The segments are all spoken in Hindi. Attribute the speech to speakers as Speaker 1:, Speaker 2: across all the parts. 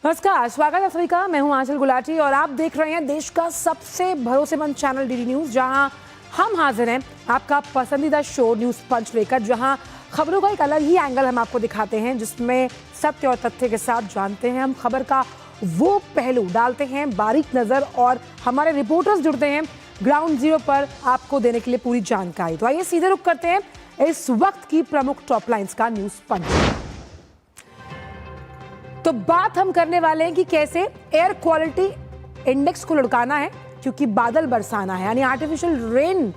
Speaker 1: नमस्कार, स्वागत है सभी का। मैं हूं आंचल गुलाटी और आप देख रहे हैं देश का सबसे भरोसेमंद चैनल डीडी न्यूज, जहां हम हाजिर हैं आपका पसंदीदा शो न्यूज पंच लेकर, जहां खबरों का एक अलग ही एंगल हम आपको दिखाते हैं, जिसमें सत्य और तथ्य के साथ जानते हैं हम खबर का वो पहलू, डालते हैं बारीक नजर और हमारे रिपोर्टर्स जुड़ते हैं ग्राउंड जीरो पर आपको देने के लिए पूरी जानकारी। तो आइए सीधे रुख करते हैं इस वक्त की प्रमुख टॉप लाइंस का न्यूज पंच। तो बात हम करने वाले हैं कि कैसे एयर क्वालिटी इंडेक्स को लुढ़काना है, क्योंकि बादल बरसाना है, यानी आर्टिफिशियल रेन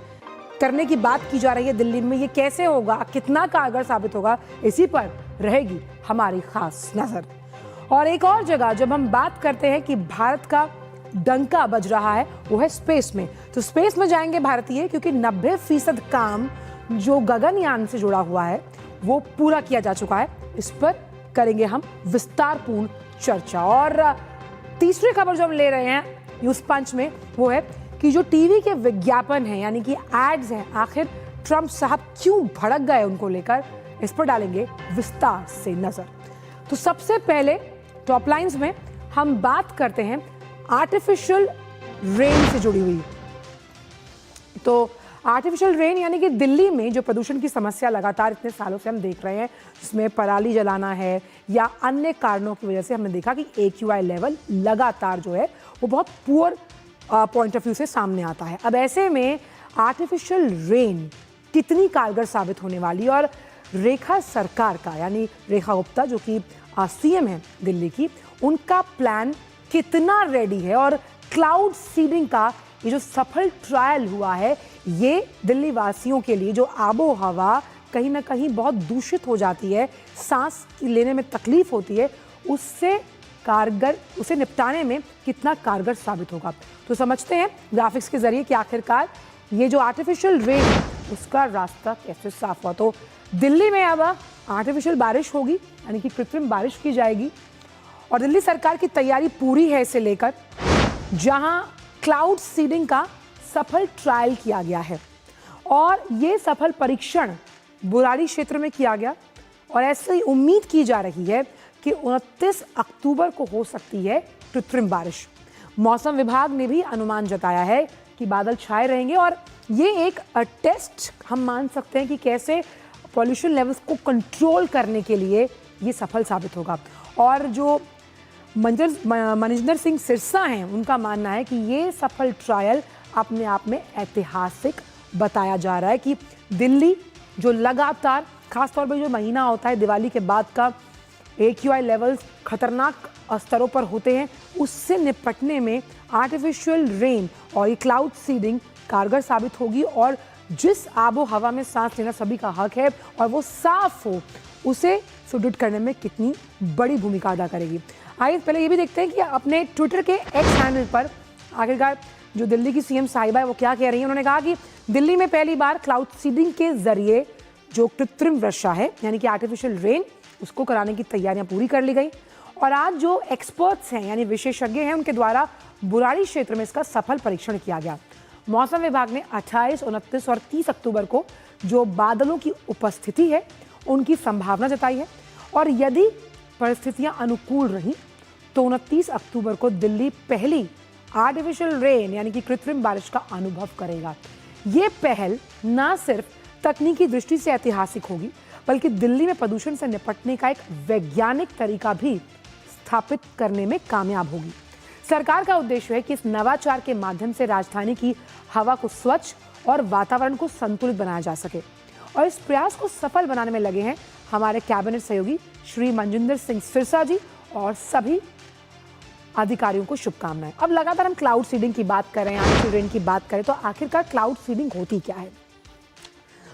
Speaker 1: करने की बात की जा रही है दिल्ली में। ये कैसे होगा, कितना कारगर साबित होगा, इसी पर रहेगी हमारी खास नजर। और एक और जगह जब हम बात करते हैं कि भारत का डंका बज रहा है, वो है स्पेस में। तो स्पेस में जाएंगे भारतीय, क्योंकि 90% काम जो गगनयान से जुड़ा हुआ है वो पूरा किया जा चुका है। इस पर करेंगे हम विस्तारपूर्ण चर्चा। और तीसरी खबर जो हम ले रहे हैं न्यूज पंच में, वो है कि जो टीवी के विज्ञापन हैं, यानी कि एड्स हैं, आखिर ट्रंप साहब क्यों भड़क गए उनको लेकर, इस पर डालेंगे विस्तार से नजर। तो सबसे पहले टॉप लाइंस में हम बात करते हैं आर्टिफिशियल रेन से जुड़ी हुई। तो आर्टिफिशियल रेन यानी कि दिल्ली में जो प्रदूषण की समस्या लगातार इतने सालों से हम देख रहे हैं, जिसमें पराली जलाना है या अन्य कारणों की वजह से हमने देखा कि AQI लेवल लगातार जो है वो बहुत पुअर पॉइंट ऑफ व्यू से सामने आता है। अब ऐसे में आर्टिफिशियल रेन कितनी कारगर साबित होने वाली, और रेखा सरकार का, यानी रेखा गुप्ता जो कि CM है दिल्ली की, उनका प्लान कितना रेडी है, और क्लाउड सीडिंग का ये जो सफल ट्रायल हुआ है, ये दिल्ली वासियों के लिए जो आबो हवा कहीं ना कहीं बहुत दूषित हो जाती है, सांस लेने में तकलीफ होती है, उसे निपटाने में कितना कारगर साबित होगा। तो समझते हैं ग्राफिक्स के जरिए कि आखिरकार ये जो आर्टिफिशियल रेन है उसका रास्ता कैसे साफ हुआ। तो दिल्ली में अब आर्टिफिशियल बारिश होगी, यानी कि कृत्रिम बारिश की जाएगी, और दिल्ली सरकार की तैयारी पूरी है इसे लेकर, जहां क्लाउड सीडिंग का सफल ट्रायल किया गया है। और ये सफल परीक्षण बुराड़ी क्षेत्र में किया गया, और ऐसे ही उम्मीद की जा रही है कि 29 अक्टूबर को हो सकती है कृत्रिम बारिश। मौसम विभाग ने भी अनुमान जताया है कि बादल छाए रहेंगे, और ये एक टेस्ट हम मान सकते हैं कि कैसे पॉल्यूशन लेवल्स को कंट्रोल करने के लिए ये सफल साबित होगा। और जो मनिंदर सिंह सिरसा हैं, उनका मानना है कि ये सफल ट्रायल अपने आप में ऐतिहासिक बताया जा रहा है कि दिल्ली जो लगातार, खासतौर पर जो महीना होता है दिवाली के बाद का, AQI लेवल्स खतरनाक स्तरों पर होते हैं, उससे निपटने में आर्टिफिशियल रेन और ये क्लाउड सीडिंग कारगर साबित होगी। और जिस आबो हवा में सांस लेना सभी का हक है और वो साफ हो, उसे सुदृढ़ करने में कितनी बड़ी भूमिका अदा करेगी। आइए पहले ये भी देखते हैं कि अपने ट्विटर के एक्स हैंडल पर आखिरकार जो दिल्ली की CM साहिबा है वो क्या कह रही हैं। उन्होंने कहा कि दिल्ली में पहली बार क्लाउड सीडिंग के जरिए जो कृत्रिम वर्षा है, यानी कि आर्टिफिशियल रेन, उसको कराने की तैयारियां पूरी कर ली गई। और आज जो एक्सपर्ट्स हैं, यानी विशेषज्ञ हैं, उनके द्वारा बुराड़ी क्षेत्र में इसका सफल परीक्षण किया गया। मौसम विभाग ने 28, 29 और 30 अक्टूबर को जो बादलों की उपस्थिति है उनकी संभावना जताई है, और यदि परिस्थितियां अनुकूल रही तो 29 अक्टूबर को दिल्ली पहली आर्टिफिशियल रेन यानी कि कृत्रिम बारिश का अनुभव करेगा। ये पहल न सिर्फ तकनीकी दृष्टि से ऐतिहासिक होगी, बल्कि दिल्ली में प्रदूषण से निपटने का एक वैज्ञानिक तरीका भी स्थापित करने में कामयाब होगी। सरकार का उद्देश्य है कि इस नवाचार के माध्यम से राजधानी की हवा को स्वच्छ और वातावरण को संतुलित बनाया जा सके, और इस प्रयास को सफल बनाने में लगे हैं हमारे कैबिनेट सहयोगी श्री मनिंदर सिंह सिरसा जी, और सभी अधिकारियों को शुभकामनाएं। अब लगातार हम क्लाउड सीडिंग की बात कर रहे हैं, आर्टिफिशियल रेन की बात करें, तो आखिरकार क्लाउड सीडिंग होती क्या है?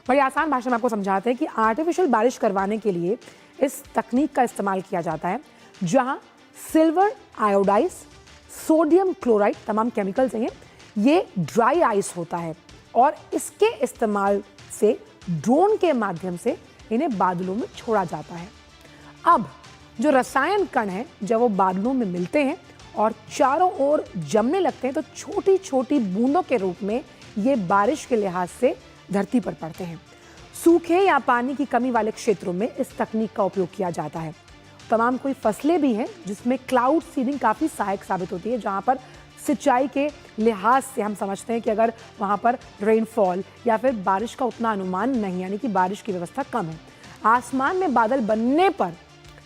Speaker 1: बड़ी आसान भाषा में आपको समझाते हैं कि आर्टिफिशियल बारिश करवाने के लिए इस तकनीक का इस्तेमाल किया जाता है, जहां सिल्वर आयोडाइज, सोडियम क्लोराइड, तमाम केमिकल्स हैं, ये ड्राई आइस होता है, और इसके इस्तेमाल से ड्रोन के माध्यम से इन्हें बादलों में छोड़ा जाता है। अब जो रसायन कण हैं, जब वो बादलों में मिलते हैं और चारों ओर जमने लगते हैं, तो छोटी छोटी बूंदों के रूप में ये बारिश के लिहाज से धरती पर पड़ते हैं। सूखे या पानी की कमी वाले क्षेत्रों में इस तकनीक का उपयोग किया जाता है। तमाम कोई फसलें भी हैं जिसमें क्लाउड सीडिंग काफ़ी सहायक साबित होती है, जहाँ पर सिंचाई के लिहाज से हम समझते हैं कि अगर वहाँ पर रेनफॉल या फिर बारिश का उतना अनुमान नहीं, यानी कि बारिश की व्यवस्था कम है, आसमान में बादल बनने पर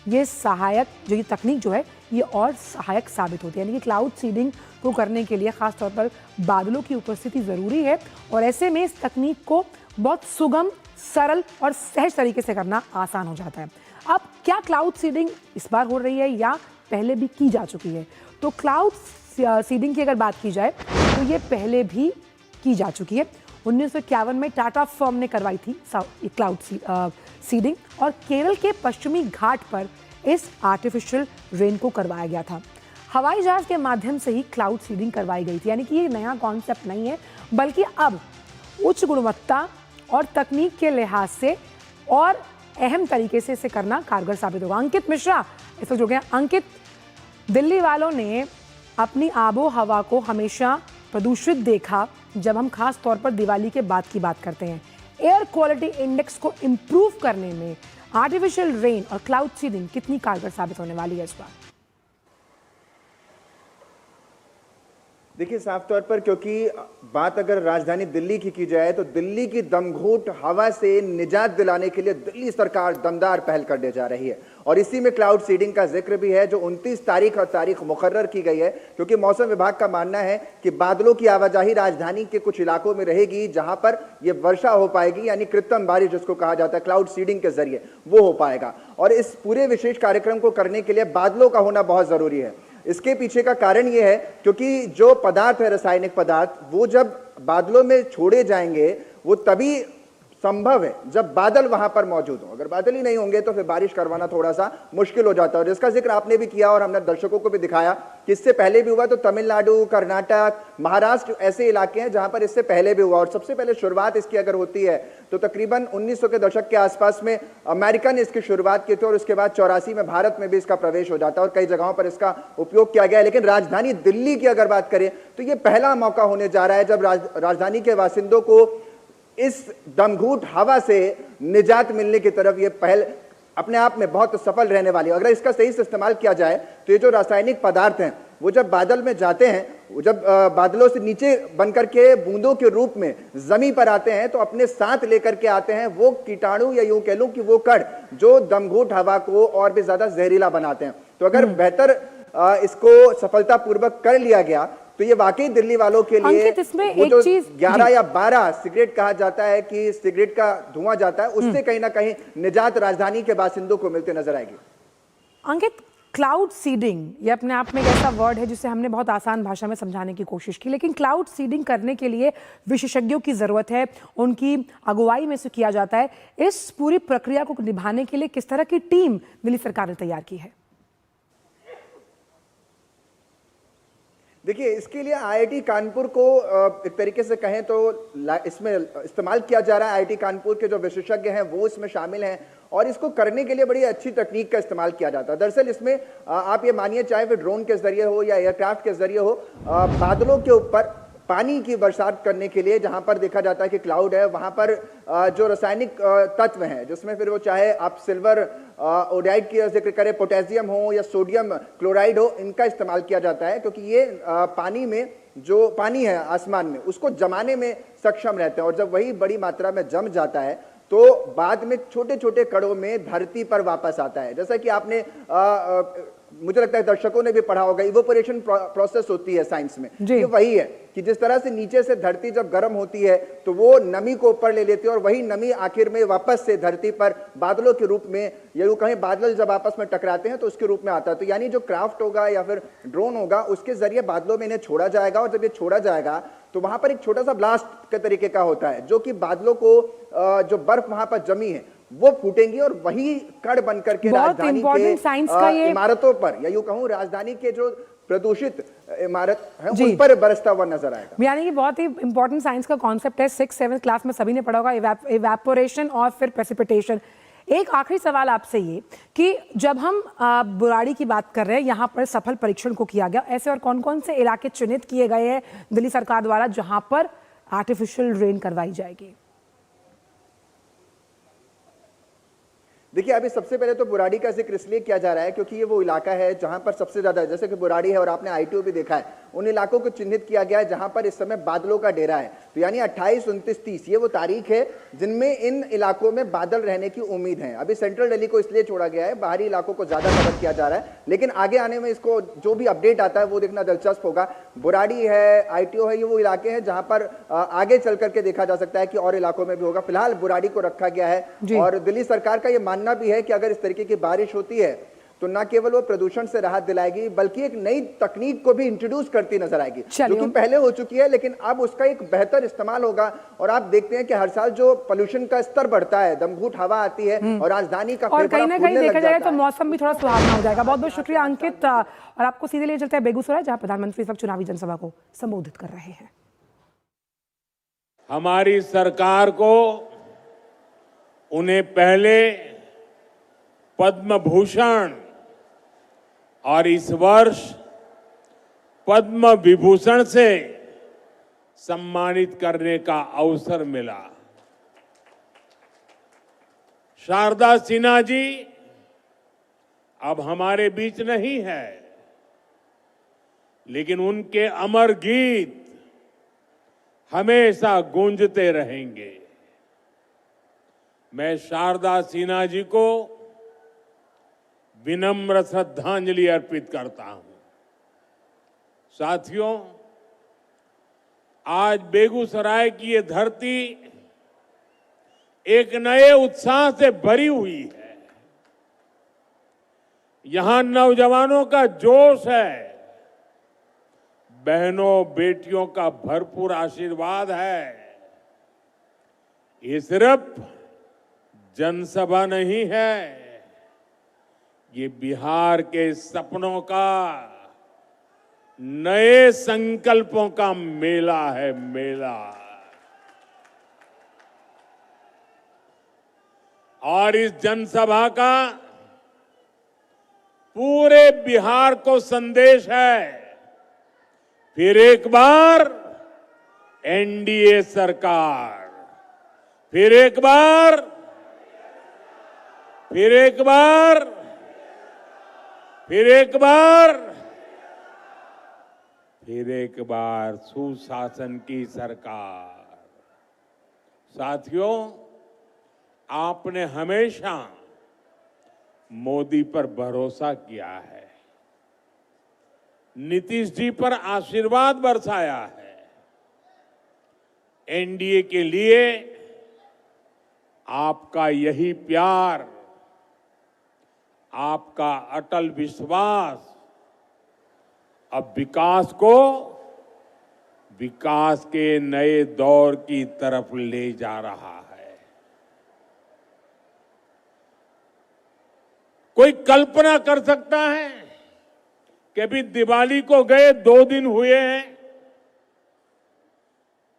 Speaker 1: ये सहायक जो ये तकनीक जो है ये और सहायक साबित होती है। यानी कि क्लाउड सीडिंग को करने के लिए ख़ास तौर पर बादलों की उपस्थिति ज़रूरी है और ऐसे में इस तकनीक को बहुत सुगम, सरल और सहज तरीके से करना आसान हो जाता है। अब क्या क्लाउड सीडिंग इस बार हो रही है या पहले भी की जा चुकी है? तो क्लाउड सीडिंग की अगर बात की जाए तो ये पहले भी की जा चुकी है। 1951 में टाटा फर्म ने करवाई थी क्लाउड सीडिंग और केरल के पश्चिमी घाट पर इस आर्टिफिशियल रेन को करवाया गया था। हवाई जहाज के माध्यम से ही क्लाउड सीडिंग करवाई गई थी, यानी कि ये नया कॉन्सेप्ट नहीं है, बल्कि अब उच्च गुणवत्ता और तकनीक के लिहाज से और अहम तरीके से इसे करना कारगर साबित होगा। अंकित मिश्रा इस वक्त जुड़ गए। अंकित, दिल्ली वालों ने अपनी आबो हवा को हमेशा प्रदूषित देखा जब हम खास तौर पर दिवाली के बाद की बात करते हैं। एयर क्वालिटी इंडेक्स को इम्प्रूव करने में आर्टिफिशियल रेन और क्लाउड सीडिंग कितनी कारगर साबित होने वाली है इस बार?
Speaker 2: देखिए, साफ तौर पर क्योंकि बात अगर राजधानी दिल्ली की जाए तो दिल्ली की दमघोट हवा से निजात दिलाने के लिए दिल्ली सरकार दमदार पहल करने जा रही है और इसी में क्लाउड सीडिंग का जिक्र भी है, जो 29 तारीख मुकर्रर की गई है, क्योंकि मौसम विभाग का मानना है कि बादलों की आवाजाही राजधानी के कुछ इलाकों में रहेगी जहां पर यह वर्षा हो पाएगी, यानी कृत्रिम बारिश जिसको कहा जाता है क्लाउड सीडिंग के जरिए वो हो पाएगा। और इस पूरे विशेष कार्यक्रम को करने के लिए बादलों का होना बहुत जरूरी है। इसके पीछे का कारण यह है क्योंकि जो पदार्थ है, रासायनिक पदार्थ, वो जब बादलों में छोड़े जाएंगे वो तभी संभव है जब बादल वहां पर मौजूद हो। अगर बादल ही नहीं होंगे तो फिर बारिश करवाना थोड़ा सा मुश्किल हो जाता है। और जिसका जिक्र आपने भी किया और हमने दर्शकों को भी दिखाया कि इससे पहले भी हुआ, तो तमिलनाडु, कर्नाटक, महाराष्ट्र ऐसे इलाके हैं जहां पर इससे पहले भी हुआ। और सबसे पहले शुरुआत इसकी अगर होती है तो तकरीबन 1900 के दशक के आसपास में अमेरिका ने इसकी शुरुआत की थी और उसके बाद 84 में भारत में भी इसका प्रवेश हो जाता है और कई जगहों पर इसका उपयोग किया गया है। लेकिन राजधानी दिल्ली की अगर बात करें तो यह पहला मौका होने जा रहा है जब राजधानी के बासिंदों को इस दमघूट हवा से निजात मिलने की तरफ ये पहल अपने आप में बहुत सफल रहने वाली है। अगर इसका सही से इस्तेमाल किया जाए तो ये जो रासायनिक पदार्थ हैं वो जब बादल में जाते हैं, वो जब बादलों से नीचे बनकर के बूंदों के रूप में जमीन पर आते हैं तो अपने साथ लेकर के आते हैं वो कीटाणु या यूं कह लूं कि वो कण जो दमघूट हवा को और भी ज्यादा जहरीला बनाते हैं। तो अगर बेहतर इसको सफलतापूर्वक कर लिया गया तो ये वाकई दिल्ली वालों के लिए वो जो 11 या 12 सिगरेट कहा जाता है कि सिगरेट का धुआं जाता है, उससे कहीं ना कहीं निजात राजधानी के बासिंदों को मिलते नजर आएगी।
Speaker 1: अंकित, क्लाउड सीडिंग ये अपने आप में एक ऐसा वर्ड है जिसे हमने बहुत आसान भाषा में समझाने की कोशिश की, लेकिन क्लाउड सीडिंग करने के लिए विशेषज्ञों की जरूरत है, उनकी अगुवाई में से किया जाता है। इस पूरी प्रक्रिया को निभाने के लिए किस तरह की टीम दिल्ली सरकार ने तैयार की है?
Speaker 2: देखिए, इसके लिए आईआईटी कानपुर को एक तरीके से कहें तो इसमें इस्तेमाल किया जा रहा है। आईआईटी कानपुर के जो विशेषज्ञ हैं वो इसमें शामिल हैं और इसको करने के लिए बड़ी अच्छी तकनीक का इस्तेमाल किया जाता है। दरअसल इसमें आप ये मानिए, चाहे फिर ड्रोन के जरिए हो या एयरक्राफ्ट के जरिए हो, बादलों के ऊपर पानी की बरसात करने के लिए जहां पर देखा जाता है कि क्लाउड है, वहां पर जो रासायनिक तत्व हैं जिसमें फिर वो चाहे आप सिल्वर ओडाइड की जिक्र करें, पोटेशियम हो या सोडियम क्लोराइड हो, इनका इस्तेमाल किया जाता है क्योंकि ये पानी में जो पानी है आसमान में उसको जमाने में सक्षम रहते हैं और जब वही बड़ी मात्रा में जम जाता है तो बाद में छोटे छोटे कणों में धरती पर वापस आता है। जैसा कि आपने मुझे लगता है दर्शकों ने भी पढ़ा होगा, इवोपोरेशन प्रोसेस होती है साइंस में, ये वही है कि जिस तरह से नीचे से धरती जब गर्म होती है तो वो नमी को ऊपर ले लेती है और वही नमी आखिर में वापस से धरती पर बादलों के रूप में, या यूं कहें बादल जब आपस में टकराते हैं तो उसके रूप में आता है। तो यानी जो क्राफ्ट होगा या फिर ड्रोन होगा उसके जरिए बादलों में इन्हें छोड़ा जाएगा और जब ये छोड़ा जाएगा तो वहां पर एक छोटा सा ब्लास्ट के तरीके का होता है जो कि बादलों को जो बर्फ वहां पर जमी है वो फूटेंगी और वही कण बनकर के राजधानी के इमारतों पर, या यूं कहूं राजधानी के जो प्रदूषित इमारत है उन पर बरसता हुआ नजर आएगा।
Speaker 1: यानी कि बहुत ही इंपॉर्टेंट साइंस का कॉन्सेप्ट है, 6-7 क्लास में सभी ने पढ़ा होगा, इवेपोरेशन और फिर प्रेसिपिटेशन। एक आखिरी सवाल आपसे ये कि जब हम बुराड़ी की बात कर रहे हैं, यहाँ पर सफल परीक्षण को किया गया, ऐसे और कौन कौन से इलाके चिन्हित किए गए हैं दिल्ली सरकार द्वारा जहां पर आर्टिफिशियल रेन करवाई जाएगी?
Speaker 2: देखिए, अभी सबसे पहले तो बुराड़ी का जिक्र इसलिए किया जा रहा है क्योंकि ये वो इलाका है जहां पर सबसे ज्यादा, जैसे कि बुराड़ी है और आपने आईटीओ भी देखा है, उन इलाकों को चिन्हित किया गया है जहां पर इस समय बादलों का डेरा है। तो यानी 28, 29, 30 ये वो तारीख है जिनमें इन इलाकों में बादल रहने की उम्मीद है। अभी सेंट्रल दिल्ली को इसलिए छोड़ा गया है, बाहरी इलाकों को ज्यादा कवर किया जा रहा है, लेकिन आगे आने में इसको जो भी अपडेट आता है वो देखना दिलचस्प होगा। बुराड़ी है, आईटीओ है, ये वो इलाके हैं जहां पर आगे चल करके देखा जा सकता है कि और इलाकों में भी होगा। फिलहाल बुराड़ी को रखा गया है और दिल्ली सरकार का यह मानना भी है कि अगर इस तरीके की बारिश होती है तो न केवल वो प्रदूषण से राहत दिलाएगी बल्कि एक नई तकनीक को भी इंट्रोड्यूस करती नजर आएगी, जो कि पहले हो चुकी है, लेकिन अब उसका एक बेहतर इस्तेमाल होगा। और आप देखते हैं कि हर साल जो पोल्यूशन का स्तर बढ़ता है, दमघुट हवा आती है और राजधानी का
Speaker 1: और कहीं ना कहीं देखा जाए तो मौसम भी थोड़ा सुहावना हो जाएगा। बहुत बहुत शुक्रिया अंकित। और आपको सीधे लिए चलते हैं बेगूसराय, जहां प्रधानमंत्री इस वक्त चुनावी जनसभा को संबोधित कर रहे हैं।
Speaker 3: हमारी सरकार को उन्हें पहले पद्म भूषण और इस वर्ष पद्म विभूषण से सम्मानित करने का अवसर मिला। शारदा सिन्हा जी अब हमारे बीच नहीं है, लेकिन उनके अमर गीत हमेशा गूंजते रहेंगे। मैं शारदा सिन्हा जी को विनम्र श्रद्धांजलि अर्पित करता हूं। साथियों, आज बेगूसराय की ये धरती एक नए उत्साह से भरी हुई है। यहां नौजवानों का जोश है, बहनों बेटियों का भरपूर आशीर्वाद है। ये सिर्फ जनसभा नहीं है, ये बिहार के सपनों का, नए संकल्पों का मेला है, मेला। और इस जनसभा का पूरे बिहार को संदेश है, फिर एक बार एनडीए सरकार, फिर एक बार, फिर एक बार, फिर एक बार, फिर एक बार सुशासन की सरकार। साथियों, आपने हमेशा मोदी पर भरोसा किया है, नीतीश जी पर आशीर्वाद बरसाया है। एनडीए के लिए आपका यही प्यार, आपका अटल विश्वास अब विकास के नए दौर की तरफ ले जा रहा है। कोई कल्पना कर सकता है कि अभी दिवाली को गए 2 दिन हुए हैं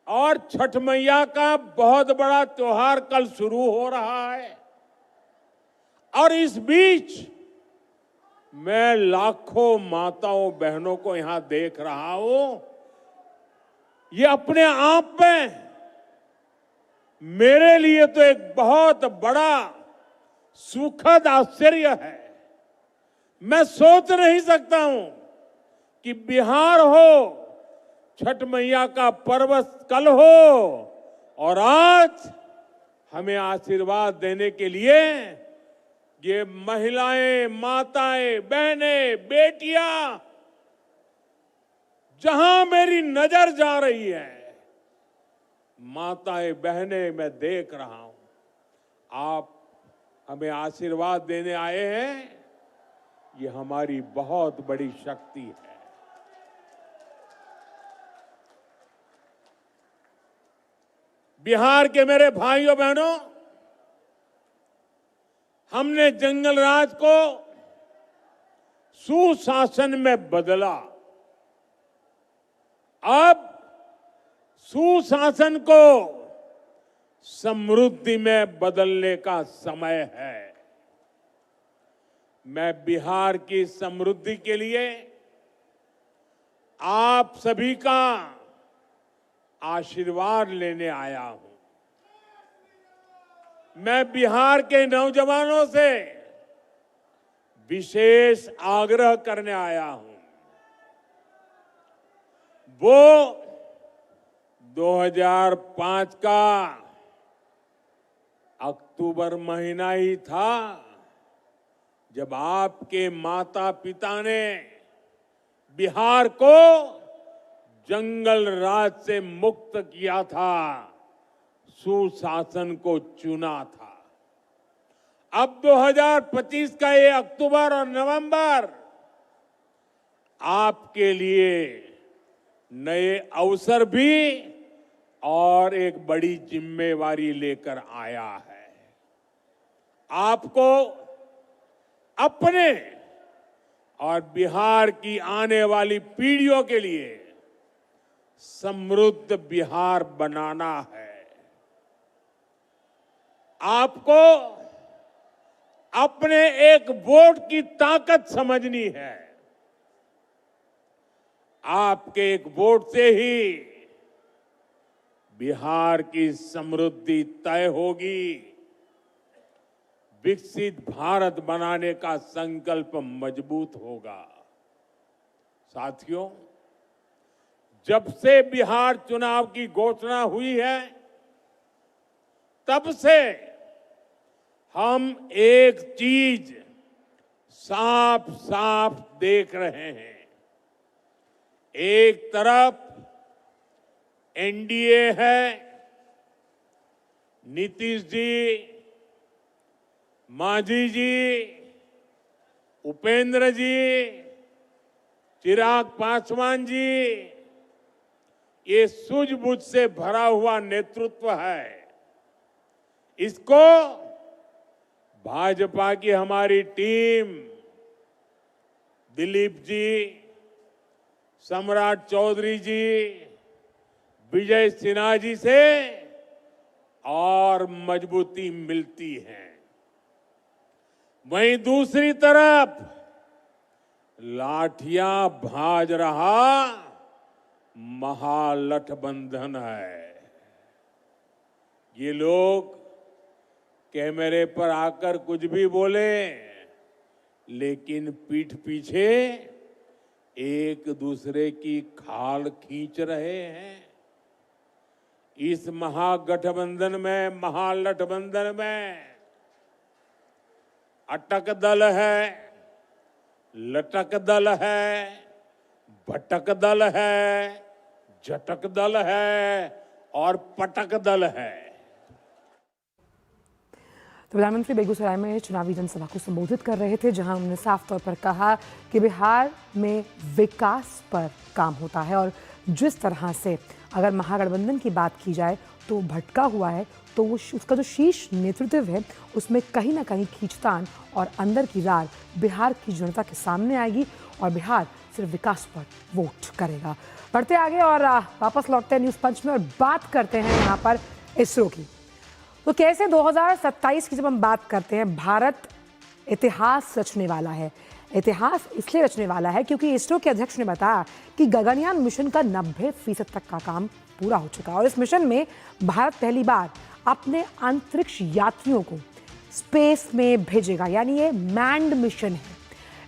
Speaker 3: और छठ मैया का बहुत बड़ा त्योहार कल शुरू हो रहा है, और इस बीच मैं लाखों माताओं बहनों को यहां देख रहा हूं। ये अपने आप में मेरे लिए तो एक बहुत बड़ा सुखद आश्चर्य है। मैं सोच नहीं सकता हूं कि बिहार हो, छठ मैया का पर्व कल हो और आज हमें आशीर्वाद देने के लिए ये महिलाएं, माताएं, बहनें, बेटियां, जहां मेरी नजर जा रही है, माताएं बहनें मैं देख रहा हूं। आप हमें आशीर्वाद देने आए हैं, ये हमारी बहुत बड़ी शक्ति है। बिहार के मेरे भाइयों बहनों, हमने जंगल राज को सुशासन में बदला। अब सुशासन को समृद्धि में बदलने का समय है। मैं बिहार की समृद्धि के लिए आप सभी का आशीर्वाद लेने आया हूं। मैं बिहार के नौजवानों से विशेष आग्रह करने आया हूं। वो 2005 का अक्टूबर महीना ही था जब आपके माता पिता ने बिहार को जंगल राज से मुक्त किया था, सुशासन को चुना था। अब 2025 का ये अक्टूबर और नवंबर आपके लिए नए अवसर भी और एक बड़ी जिम्मेवारी लेकर आया है। आपको अपने और बिहार की आने वाली पीढ़ियों के लिए समृद्ध बिहार बनाना है। आपको अपने एक वोट की ताकत समझनी है। आपके एक वोट से ही बिहार की समृद्धि तय होगी। विकसित भारत बनाने का संकल्प मजबूत होगा। साथियों, जब से बिहार चुनाव की घोषणा हुई है, तब से हम एक चीज साफ साफ देख रहे हैं। एक तरफ एनडीए है, नीतीश जी, मांझी जी, उपेंद्र जी, चिराग पासवान जी, ये सूझबूझ से भरा हुआ नेतृत्व है। इसको भाजपा की हमारी टीम, दिलीप जी, सम्राट चौधरी जी, विजय सिन्हा जी से और मजबूती मिलती है। वहीं दूसरी तरफ लाठियां भाज रहा महागठबंधन है। ये लोग कैमरे पर आकर कुछ भी बोले, लेकिन पीठ पीछे एक दूसरे की खाल खींच रहे हैं। इस महागठबंधन में अटक दल है, लटक दल है, भटक दल है, झटक दल है और पटक दल है।
Speaker 1: तो प्रधानमंत्री बेगूसराय में चुनावी जनसभा को संबोधित कर रहे थे, जहां उन्होंने साफ तौर पर कहा कि बिहार में विकास पर काम होता है और जिस तरह से अगर महागठबंधन की बात की जाए तो भटका हुआ है, तो वो उसका जो शीर्ष नेतृत्व है उसमें कहीं ना कहीं खींचतान और अंदर की रार बिहार की जनता के सामने आएगी और बिहार सिर्फ विकास पर वोट करेगा। बढ़ते आगे और वापस लौटते हैं न्यूज़ पंच में और बात करते हैं यहाँ पर इसरो की। तो कैसे 2027 की जब हम बात करते हैं, भारत इतिहास रचने वाला है। इतिहास इसलिए रचने वाला है क्योंकि इसरो के अध्यक्ष ने बताया कि गगनयान मिशन का 90% तक का काम पूरा हो चुका है और इस मिशन में भारत पहली बार अपने अंतरिक्ष यात्रियों को स्पेस में भेजेगा, यानी ये मैन्ड मिशन है।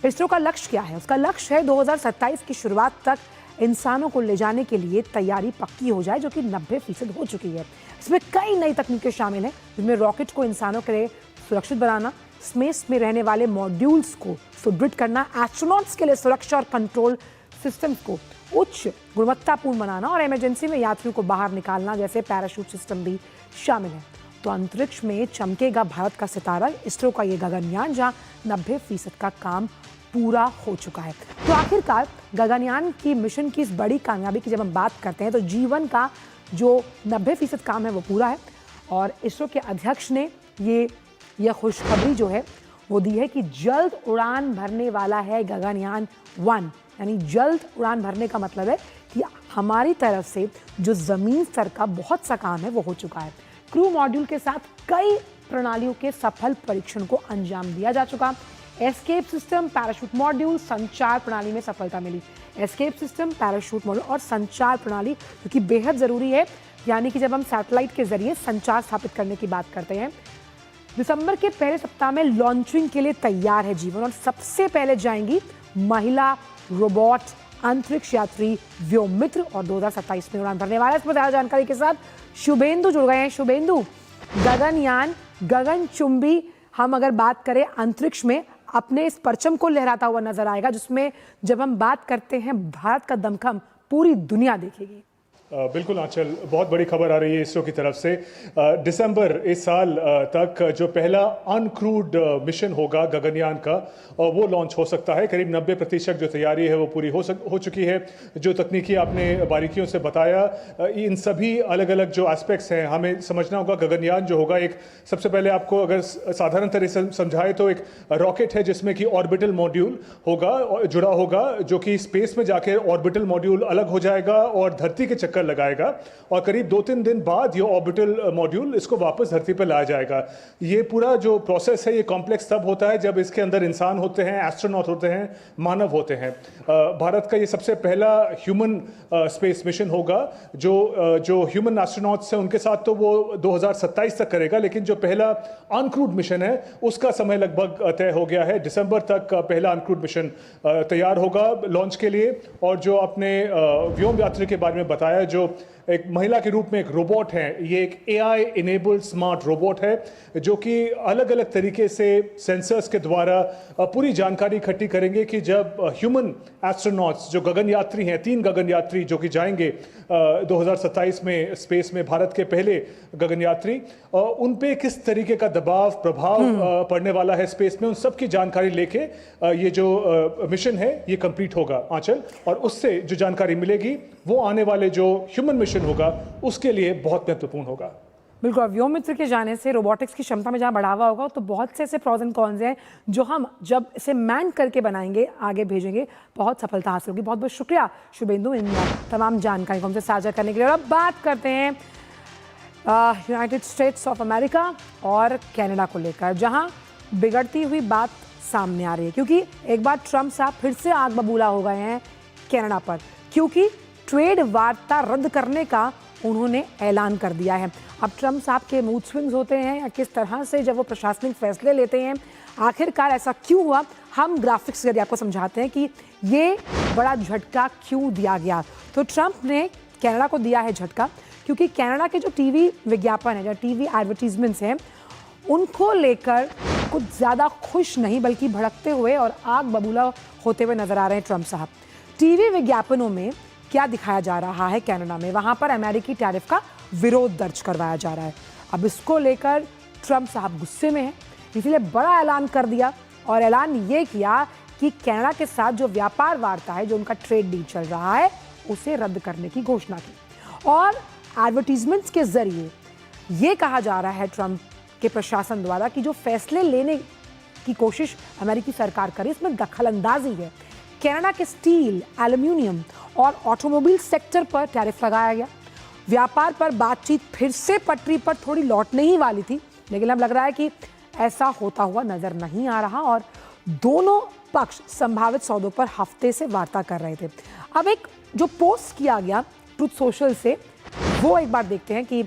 Speaker 1: इसरो का लक्ष्य क्या है? उसका लक्ष्य है 2027 की शुरुआत तक इंसानों को ले जाने के लिए तैयारी पक्की हो जाए, जो कि 90% हो चुकी है। इसमें कई नई तकनीकें शामिल हैं, जिनमें रॉकेट को इंसानों के लिए सुरक्षित बनाना, स्पेस में रहने वाले मॉड्यूल्स को सुदृढ़ करना, एस्ट्रोनॉट्स के लिए सुरक्षा और कंट्रोल सिस्टम्स को उच्च गुणवत्तापूर्ण बनाना और इमरजेंसी में यात्रियों को बाहर निकालना जैसे पैराशूट सिस्टम भी शामिल है। तो अंतरिक्ष में चमकेगा भारत का सितारा, इसरो का ये गगनयान, जहां 90% का काम पूरा हो चुका है। तो आखिरकार गगनयान की मिशन की इस बड़ी कामयाबी की जब हम बात करते हैं तो जीवन का जो 90% काम है वो पूरा है और इसरो के अध्यक्ष ने यह खुशखबरी जो है वो दी है कि जल्द उड़ान भरने वाला है गगनयान 1। यानी जल्द उड़ान भरने का मतलब है कि हमारी तरफ से जो जमीन स्तर का बहुत सा काम है वो हो चुका है। क्रू मॉड्यूल के साथ कई प्रणालियों के सफल परीक्षण को अंजाम दिया जा चुका। एस्केप सिस्टम, पैराशूट मॉड्यूल, संचार प्रणाली में सफलता मिली। एस्केप सिस्टम, पैराशूट मॉड्यूल और संचार प्रणाली, क्योंकि बेहद ज़रूरी है, यानी कि जब हम सैटेलाइट के जरिए संचार स्थापित करने की बात करते हैं दिसंबर के पहले सप्ताह में लॉन्चिंग के लिए तैयार है जीवन और सबसे पहले जाएंगी महिला रोबोट अंतरिक्ष यात्री व्योममित्र और 2027 में उड़ान भरने वाला है। इस पर ज्यादा जानकारी के साथ शुभेंदु जुड़ गए हैं। शुभेंदु, गगनयान गगनचुंबी हम अगर बात करें अंतरिक्ष में अपने इस परचम को लहराता हुआ नजर आएगा, जिसमें जब हम बात करते हैं भारत का दमखम पूरी दुनिया देखेगी।
Speaker 4: बिल्कुल आंचल, बहुत बड़ी खबर आ रही है इसरो की तरफ से। दिसंबर इस साल तक जो पहला अनक्रूड मिशन होगा गगनयान का, वो लॉन्च हो सकता है। करीब 90% जो तैयारी है वो पूरी हो चुकी है। जो तकनीकी आपने बारीकियों से बताया, इन सभी अलग अलग जो एस्पेक्ट्स हैं हमें समझना होगा। गगनयान जो होगा, एक सबसे पहले आपको अगर साधारण तरह से समझाए तो एक रॉकेट है जिसमें कि ऑर्बिटल मॉड्यूल होगा, जुड़ा होगा, जो कि स्पेस में जाके ऑर्बिटल मॉड्यूल अलग हो जाएगा और धरती के चक्कर लगाएगा और करीब 2-3 दिन बाद ये ऑर्बिटल मॉड्यूल इसको वापस धरती पर लाया जाएगा। ये पूरा जो प्रोसेस है ये कॉम्प्लेक्स तब होता है जब इसके अंदर इंसान होते हैं, एस्ट्रोनॉट होते हैं, मानव होते हैं। भारत का ये सबसे पहला ह्यूमन स्पेस मिशन होगा। जो ह्यूमन एस्ट्रोनॉट्स हैं उनके साथ तो वो 2027 तक करेगा, लेकिन जो पहला अनक्रूड मिशन है उसका समय लगभग तय हो गया है। दिसंबर तक पहला अनक्रूड मिशन तैयार होगा लॉन्च के लिए। और जो आपने व्योम यात्री के बारे में बताया, जो एक महिला के रूप में एक रोबोट है, ये एक AI इनेबल्ड स्मार्ट रोबोट है जो कि अलग अलग तरीके से सेंसर्स के द्वारा पूरी जानकारी इकट्ठी करेंगे कि जब ह्यूमन एस्ट्रोनॉट्स जो गगन यात्री हैं, 3 गगन यात्री जो कि जाएंगे 2027 में स्पेस में, भारत के पहले गगन यात्री, उन पे किस तरीके का दबाव प्रभाव पड़ने वाला है स्पेस में, उन सब की जानकारी लेके ये जो मिशन है ये कंप्लीट होगा आंचल। और उससे जो जानकारी मिलेगी वो आने वाले जो ह्यूमन मिशन होगा उसके लिए बहुत महत्वपूर्ण होगा।
Speaker 1: बिल्कुल, व्योममित्र के जाने से रोबोटिक्स की क्षमता में जहाँ बढ़ावा होगा तो बहुत से ऐसे प्रॉज एंड कॉन्स हैं जो हम जब इसे मैन करके बनाएंगे, आगे भेजेंगे, बहुत सफलता हासिल होगी। बहुत बहुत शुक्रिया शुभेंदु इन तमाम जानकारी को हमसे साझा करने के लिए। और अब बात करते हैं यूनाइटेड स्टेट्स ऑफ अमेरिका और कनाडा को लेकर, जहाँ बिगड़ती हुई बात सामने आ रही है, क्योंकि एक बार ट्रंप साहब फिर से आग बबूला हो गए हैं कनाडा पर, क्योंकि ट्रेड वार्ता रद्द करने का उन्होंने ऐलान कर दिया है। अब ट्रंप साहब के मूड स्विंग्स होते हैं या किस तरह से जब वो प्रशासनिक फैसले लेते हैं, आखिरकार ऐसा क्यों हुआ, हम ग्राफिक्स के जरिए आपको समझाते हैं कि ये बड़ा झटका क्यों दिया गया। तो ट्रंप ने कनाडा को दिया है झटका, क्योंकि कनाडा के जो टीवी विज्ञापन है, जो टीवी एडवर्टीजमेंट्स हैं, उनको लेकर कुछ ज़्यादा खुश नहीं बल्कि भड़कते हुए और आग बबूला होते हुए नजर आ रहे हैं ट्रंप साहब। टीवी विज्ञापनों में क्या दिखाया जा रहा है कनाडा में, वहां पर अमेरिकी टैरिफ का विरोध दर्ज करवाया जा रहा है। अब इसको लेकर ट्रंप साहब गुस्से में हैं, इसलिए बड़ा ऐलान कर दिया और ऐलान ये किया कि कनाडा के साथ जो व्यापार वार्ता है, जो उनका ट्रेड डील चल रहा है, उसे रद्द करने की घोषणा की। और एडवर्टीजमेंट्स के जरिए ये कहा जा रहा है ट्रंप के प्रशासन द्वारा कि जो फैसले लेने की कोशिश अमेरिकी सरकार करे इसमें दखलंदाजी है। कनाडा के स्टील, एल्यूमिनियम और ऑटोमोबाइल सेक्टर पर टैरिफ लगाया गया। व्यापार पर बातचीत फिर से पटरी पर थोड़ी लौटने ही वाली थी, लेकिन अब लग रहा है कि ऐसा होता हुआ नजर नहीं आ रहा और दोनों पक्ष संभावित सौदों पर हफ्ते से वार्ता कर रहे थे। अब एक जो पोस्ट किया गया ट्रुथ सोशल से, वो एक बार देखते हैं कि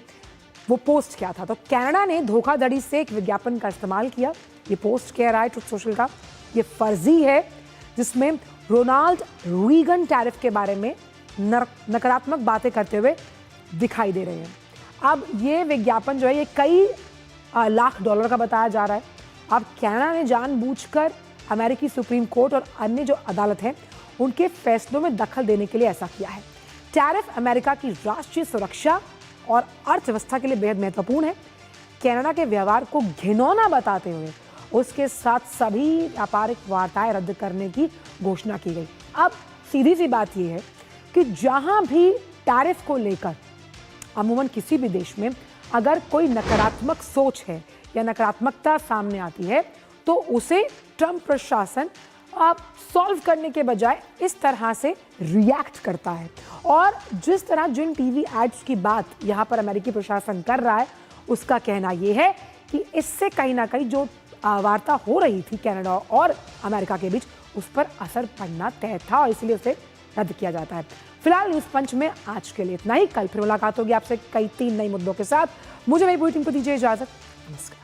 Speaker 1: वो पोस्ट क्या था। तो कनाडा ने धोखाधड़ी से एक विज्ञापन का इस्तेमाल किया। ये पोस्ट कह रहा है ट्रुथ सोशल का, ये फर्जी है, जिसमें रोनाल्ड रीगन टैरिफ के बारे में नकारात्मक बातें करते हुए दिखाई दे रहे हैं। अब ये विज्ञापन जो है ये कई लाख डॉलर का बताया जा रहा है। अब कनाडा ने जानबूझकर अमेरिकी सुप्रीम कोर्ट और अन्य जो अदालत है उनके फैसलों में दखल देने के लिए ऐसा किया है। टैरिफ अमेरिका की राष्ट्रीय सुरक्षा और अर्थव्यवस्था के लिए बेहद महत्वपूर्ण है। कनाडा के व्यवहार को घिनौना बताते हुए उसके साथ सभी व्यापारिक वार्ताएं रद्द करने की घोषणा की गई। अब सीधी सी बात यह है कि जहां भी टैरिफ को लेकर अमूमन किसी भी देश में अगर कोई नकारात्मक सोच है या नकारात्मकता सामने आती है तो उसे ट्रंप प्रशासन अब सॉल्व करने के बजाय इस तरह से रिएक्ट करता है। और जिस तरह जिन टीवी एड्स की बात यहाँ पर अमेरिकी प्रशासन कर रहा है, उसका कहना यह है कि इससे कहीं ना कहीं जो वार्ता हो रही थी कनाडा और अमेरिका के बीच, उस पर असर पड़ना तय था और इसलिए उसे रद्द किया जाता है। फिलहाल न्यूज़ पंच में आज के लिए इतना ही। कल फिर मुलाकात होगी आपसे कई 3 नए मुद्दों के साथ। मुझे मेरी पूरी टीम को दीजिए इजाजत। नमस्कार।